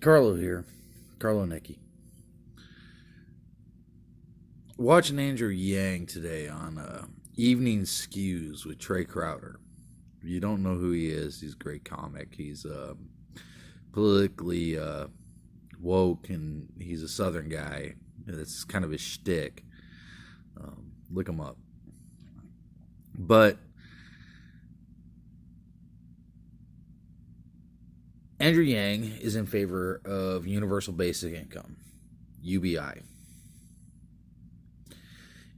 Carlo here. Carlo Nicky. Watching Andrew Yang today on Evening Skews with Trey Crowder. If you don't know who he is, he's a great comic. He's politically woke, and he's a Southern guy. That's kind of his shtick. Look him up. But Andrew Yang is in favor of universal basic income, UBI.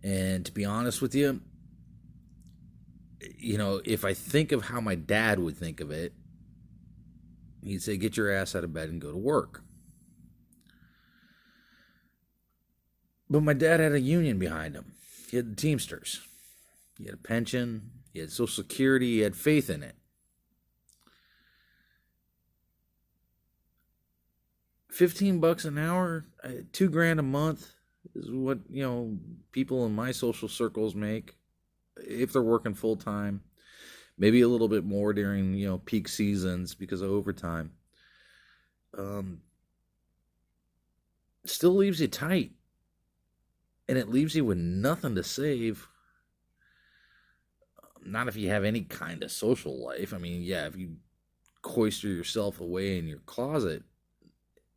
And to be honest with you, if I think of how my dad would think of it, he'd say, get your ass out of bed and go to work. But my dad had a union behind him. He had the Teamsters. He had a pension. He had Social Security. He had faith in it. $15 an hour, $2,000 a month is what, people in my social circles make if they're working full time. Maybe a little bit more during, peak seasons because of overtime. Still leaves you tight. And it leaves you with nothing to save. Not if you have any kind of social life. I mean, yeah, if you cloister yourself away in your closet,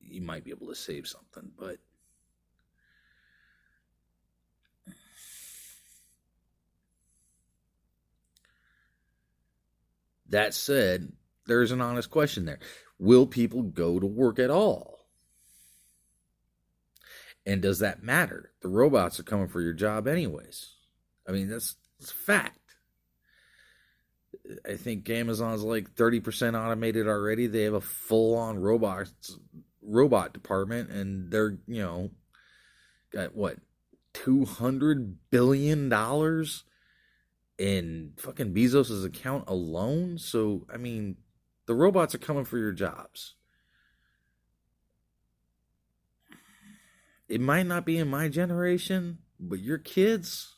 you might be able to save something, but that said, there's an honest question there. Will people go to work at all? And does that matter? The robots are coming for your job anyways. I mean, that's a fact. I think Amazon's like 30% automated already. They have a full-on robot department, and they're, got what, $200 billion in fucking Bezos' account alone. So, I mean, the robots are coming for your jobs. It might not be in my generation, but your kids,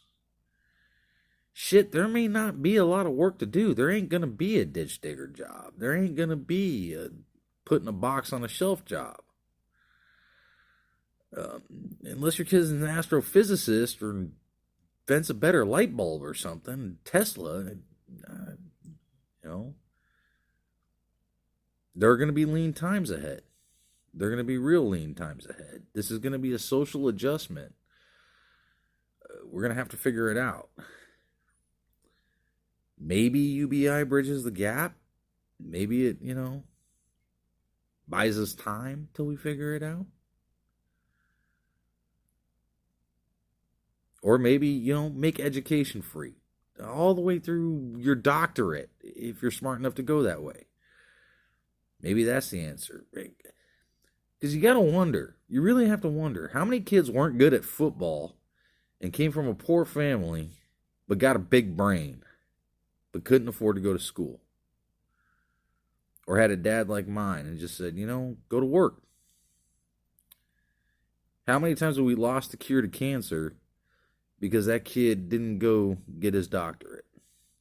shit, there may not be a lot of work to do. There ain't going to be a ditch digger job. There ain't going to be a putting a box on a shelf job. Unless your kid's an astrophysicist or invents a better light bulb or something, Tesla, there are going to be lean times ahead. They're going to be real lean times ahead. This is going to be a social adjustment. We're going to have to figure it out. Maybe UBI bridges the gap. Maybe it, buys us time till we figure it out. Or maybe, make education free. All the way through your doctorate, if you're smart enough to go that way. Maybe that's the answer. Because you got to wonder. You really have to wonder. How many kids weren't good at football and came from a poor family, but got a big brain, but couldn't afford to go to school? Or had a dad like mine and just said, go to work. How many times have we lost the cure to cancer because that kid didn't go get his doctorate?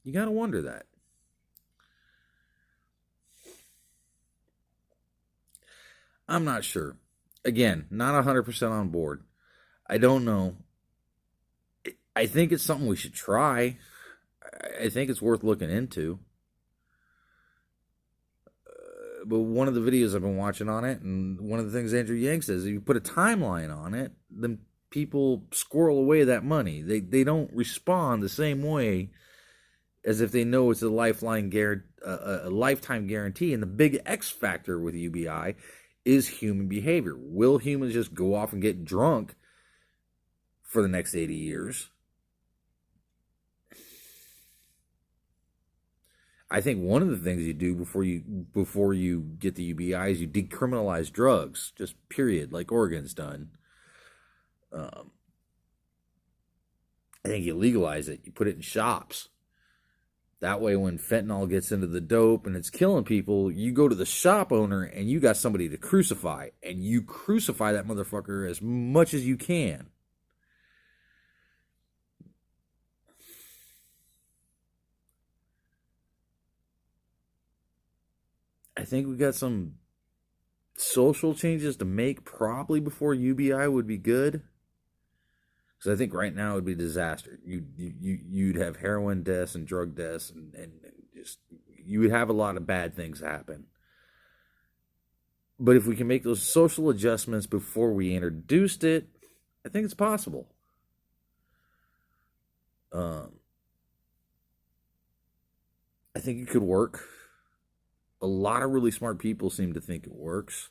You got to wonder that. I'm not sure. Again, not 100% on board. I don't know. I think it's something we should try. I think it's worth looking into. But one of the videos I've been watching on it, and one of the things Andrew Yang says, if you put a timeline on it, then people squirrel away that money. They don't respond the same way as if they know it's a lifetime guarantee. And the big X factor with UBI is human behavior. Will humans just go off and get drunk for the next 80 years? I think one of the things you do before you get the UBI is you decriminalize drugs, just period, like Oregon's done. I think you legalize it. You put it in shops. That way, when fentanyl gets into the dope and it's killing people, you go to the shop owner and you got somebody to crucify. And you crucify that motherfucker as much as you can. I think we got some social changes to make probably before UBI would be good. Because I think right now it would be a disaster. You'd have heroin deaths and drug deaths, and just you would have a lot of bad things happen. But if we can make those social adjustments before we introduced it, I think it's possible. I think it could work. A lot of really smart people seem to think it works.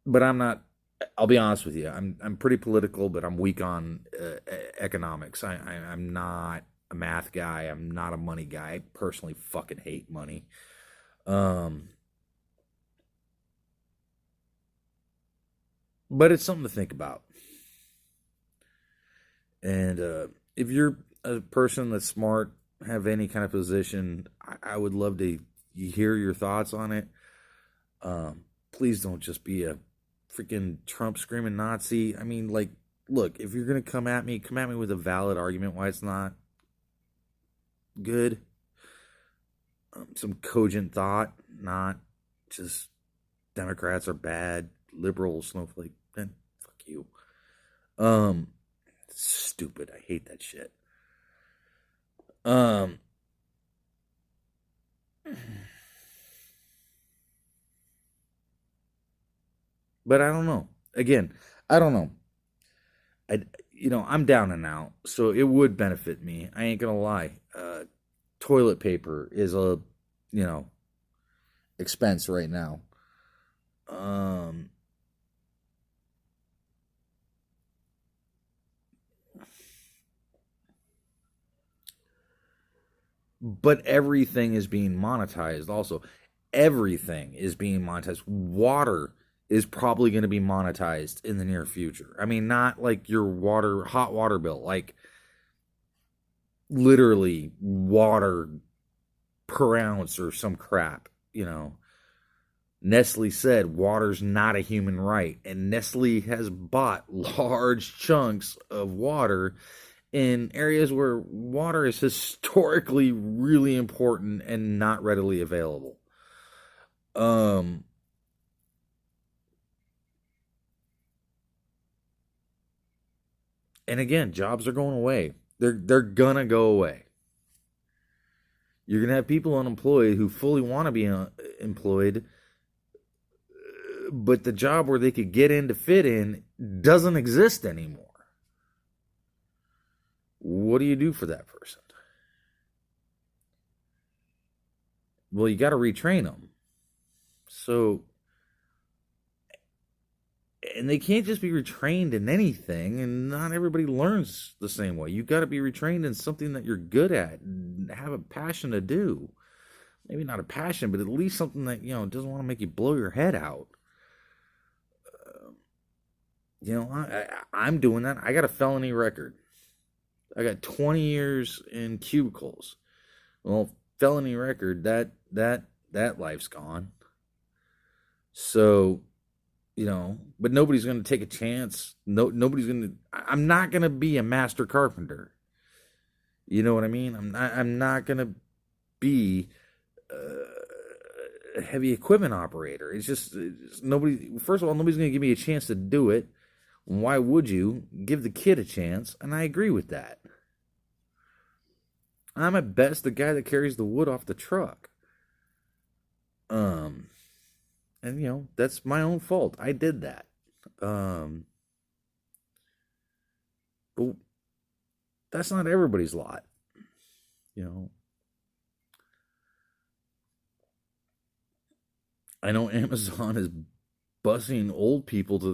But I'm not. I'll be honest with you. I'm pretty political, but I'm weak on economics. I'm not a math guy. I'm not a money guy. I personally fucking hate money. But it's something to think about. And if you're a person that's smart, have any kind of position, I would love to hear your thoughts on it. Please don't just be a freaking Trump screaming Nazi. I mean, like, look, if you're going to come at me with a valid argument why it's not good. Some cogent thought, not just Democrats are bad, liberal snowflake. Then fuck you. Stupid. I hate that shit. But I don't know. Again, I don't know. I'm down and out, so it would benefit me. I ain't gonna lie. Toilet paper is a, expense right now. But everything is being monetized also. Everything is being monetized. Water is probably going to be monetized in the near future. I mean, not like your hot water bill, like literally water per ounce or some crap, Nestle said water's not a human right, and Nestle has bought large chunks of water in areas where water is historically really important and not readily available. And again, jobs are going away. They're gonna go away. You're gonna have people unemployed who fully want to be employed, but the job where they could get in to fit in doesn't exist anymore. What do you do for that person? Well, you got to retrain them. So, and they can't just be retrained in anything, and not everybody learns the same way. You got to be retrained in something that you're good at and have a passion to do. Maybe not a passion, but at least something that, doesn't want to make you blow your head out. I'm doing that. I got a felony record. I got 20 years in cubicles. Well, felony record, that life's gone. So, but nobody's going to take a chance. Nobody's going to. I'm not going to be a master carpenter. You know what I mean? I'm not going to be a heavy equipment operator. It's just nobody. First of all, nobody's going to give me a chance to do it. Why would you give the kid a chance? And I agree with that. I'm at best the guy that carries the wood off the truck. And that's my own fault. I did that. But that's not everybody's lot. I know Amazon is busing old people to